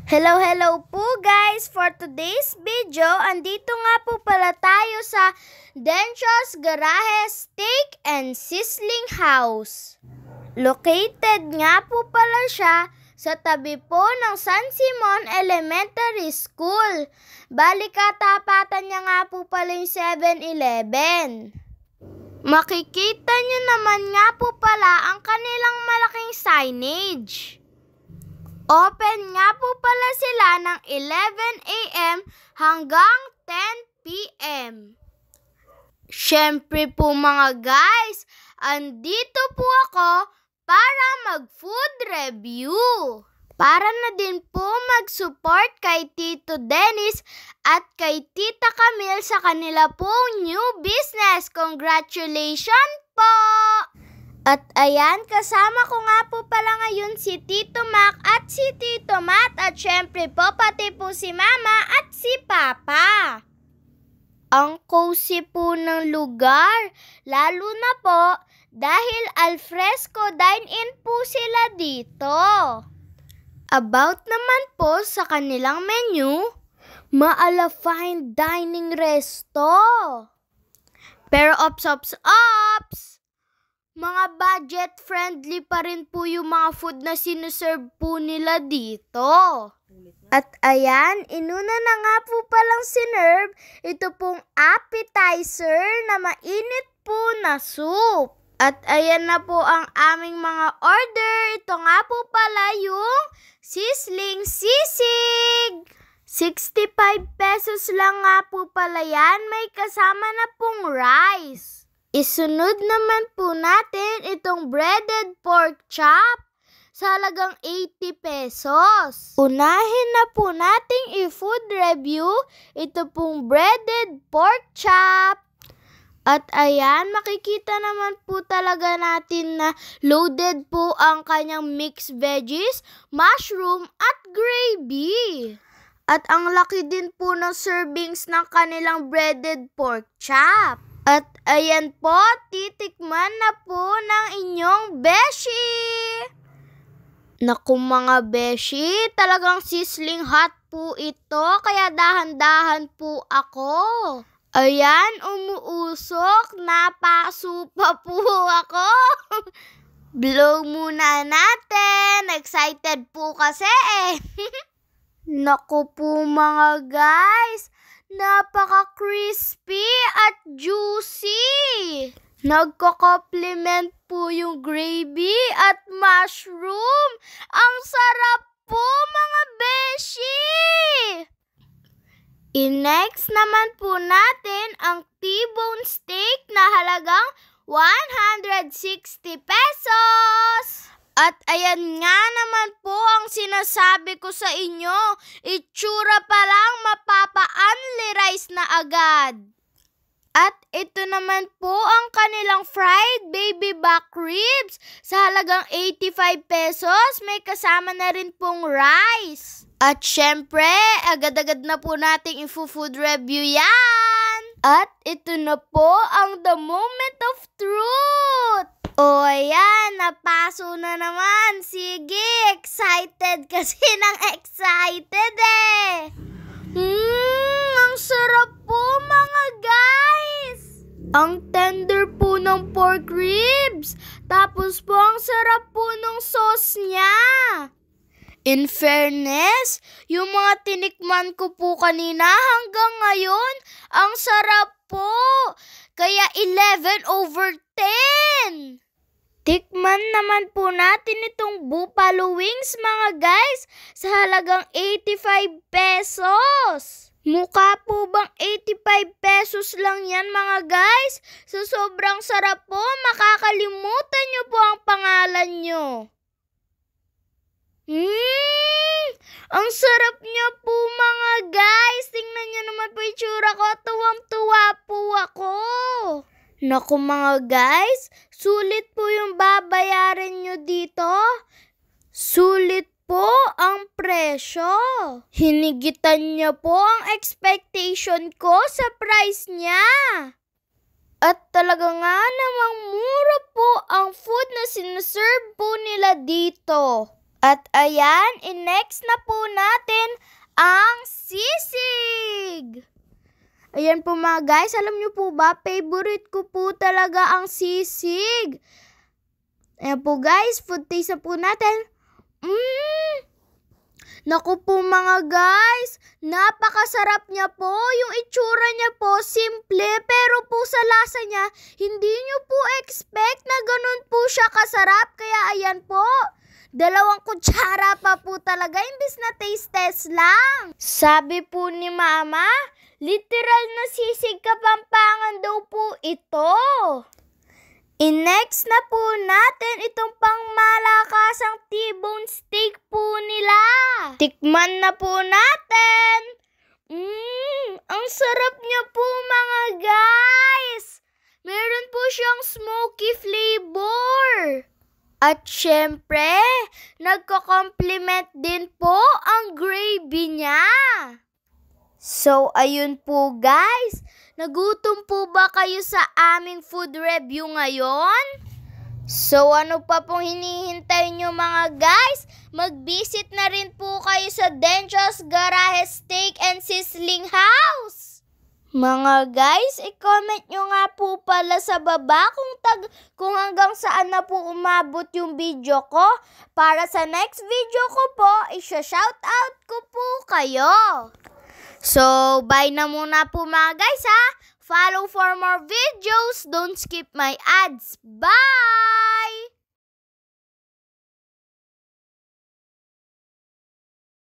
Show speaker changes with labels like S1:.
S1: Hello po guys! For today's video, andito nga po pala tayo sa Dencho's Garahe Steak and Sizzling House. Located nga po pala siya sa tabi po ng San Simon Elementary School. Bali katapatan niya nga po pala yung 7-Eleven. Makikita niyo naman nga po pala ang kanilang malaking signage. Open nga po pala sila ng 11 a.m. hanggang 10 p.m. Syempre po mga guys, andito po ako para mag-food review. Para na din po mag-support kay Tito Dennis at kay Tita Camille sa kanila pong new business. Congratulations po! At ayan, kasama ko nga po pala ngayon si Tito Mac at si Tito Matt at syempre po pati po si Mama at si Papa. Ang cozy po ng lugar, lalo na po dahil alfresco dine-in po sila dito. About naman po sa kanilang menu, maala fine dining resto. Pero ops! Mga budget-friendly pa rin po yung mga food na sinuserve po nila dito. At ayan, inuna na nga po palang sinerve ito pong appetizer na mainit po na soup. At ayan na po ang aming mga order. Ito nga po pala yung sizzling sisig. 65 pesos lang nga po pala yan. May kasama na pong rice. Isunod naman po natin itong breaded pork chop sa halagang 80 pesos. Unahin na po nating i-food review ito pong breaded pork chop. At ayan, makikita naman po talaga natin na loaded po ang kanyang mixed veggies, mushroom at gravy. At ang laki din po ng servings ng kanilang breaded pork chop. At ayan po, titikman na po ng inyong beshi. Naku mga beshi, talagang sizzling hot po ito, kaya dahan-dahan po ako. Ayan, umuusok, napasupa po ako. Blow muna natin, excited po kasi eh. Naku po mga guys, napaka-crispy at juicy. Nagko-complement po yung gravy at mushroom. Ang sarap po mga beshi! I-next naman po natin ang T-bone steak na halagang 160 pesos. At ayan nga naman po ang sinasabi ko sa inyo, itsura pa lang mapapa-unli rice na agad. At ito naman po ang kanilang fried baby back ribs sa halagang 85 pesos, may kasama na rin pong rice. At syempre, agad-agad na po nating i-food review yan. At ito na po ang the moment of truth. O ayan, napaso na naman. Sige, excited kasi nang excited eh. Ang sarap po mga guys. Ang tender po ng pork ribs. Tapos po ang sarap po ng sauce niya. In fairness, yung mga tinikman ko po kanina hanggang ngayon, ang sarap po. Kaya 11/10. Tikman naman po natin itong buffalo wings mga guys sa halagang 85 pesos. Mukha po bang 85 pesos lang yan mga guys? Sa sobrang sarap po, makakalimutan nyo po ang pangalan nyo. Ang sarap niya po mga guys. Tingnan nyo naman po yung tsura ko. Tuwang-tuwa po ako. Naku mga guys, sulit po yung babayaran nyo dito. Sulit po ang presyo. Hinigitan niya po ang expectation ko sa price niya. At talaga nga namang mura po ang food na sinaserve po nila dito. At ayan, next na po natin ang sisig. Ayan po mga guys, alam niyo po ba, favorite ko po talaga ang sisig. Ayan po guys, food taste na po natin. Naku po mga guys, napakasarap niya po. Yung itsura niya po, simple, pero po sa lasa niya, hindi niyo po expect na ganun po siya kasarap. Kaya ayan po, 2 kutsara pa po talaga, imbis na taste-test lang. Sabi po ni Mama, literal na sisig Kapampangan daw po ito. Next na po natin itong pangmalakasang T-bone steak po nila. Tikman na po natin. Ang sarap niya po mga guys. Meron po siyang smoky flavor. At syempre, nagko-complement din po ang gravy niya. So, ayun po guys. Nagutom po ba kayo sa aming food review ngayon? So, ano pa pong hinihintay nyo mga guys? Mag-visit na rin po kayo sa Dencho's Garage Steak and Sizzling House. Mga guys, i-comment nyo nga po pala sa baba kung hanggang saan na po umabot yung video ko. Para sa next video ko po, i-shoutout ko po kayo. So, bye na muna po mga guys ha. Follow for more videos. Don't skip my ads. Bye!